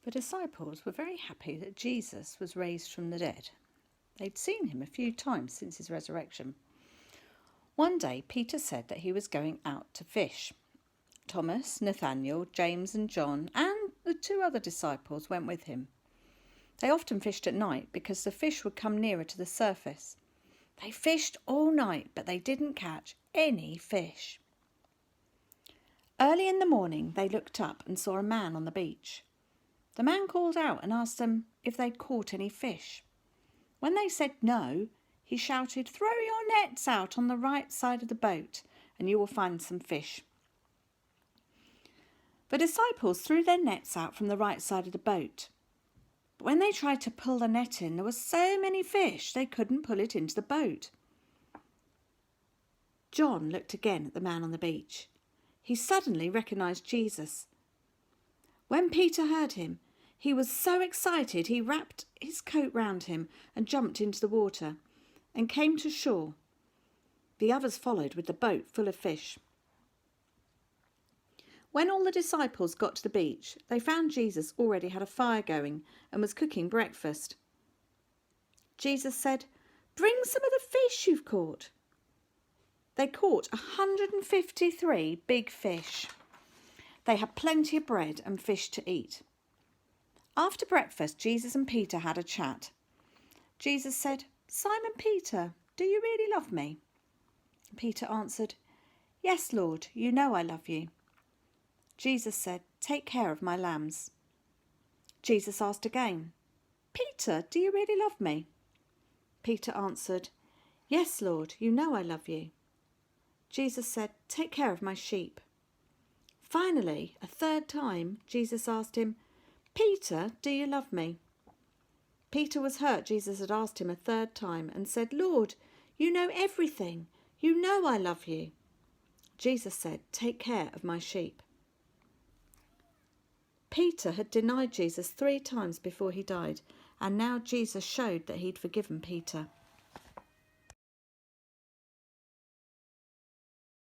The disciples were very happy that Jesus was raised from the dead. They'd seen him a few times since his resurrection. One day, Peter said that he was going out to fish. Thomas, Nathanael, James and John and the two other disciples went with him. They often fished at night because the fish would come nearer to the surface. They fished all night, but they didn't catch any fish. Early in the morning, they looked up and saw a man on the beach. The man called out and asked them if they'd caught any fish. When they said no, he shouted, "Throw your nets out on the right side of the boat and you will find some fish." The disciples threw their nets out from the right side of the boat. But when they tried to pull the net in, there were so many fish they couldn't pull it into the boat. John looked again at the man on the beach. He suddenly recognised Jesus. When Peter heard him, he was so excited he wrapped his coat round him and jumped into the water and came to shore. The others followed with the boat full of fish. When all the disciples got to the beach, they found Jesus already had a fire going and was cooking breakfast. Jesus said, "Bring some of the fish you've caught." They caught 153 big fish. They had plenty of bread and fish to eat. After breakfast, Jesus and Peter had a chat. Jesus said, "Simon Peter, do you really love me?" Peter answered, "Yes, Lord, you know I love you." Jesus said, "Take care of my lambs." Jesus asked again, "Peter, do you really love me?" Peter answered, "Yes, Lord, you know I love you." Jesus said, "Take care of my sheep." Finally, a third time, Jesus asked him, "Peter, do you love me?" Peter was hurt Jesus had asked him a third time and said, "Lord, you know everything. You know I love you." Jesus said, "Take care of my sheep." Peter had denied Jesus 3 times before he died, and now Jesus showed that he'd forgiven Peter.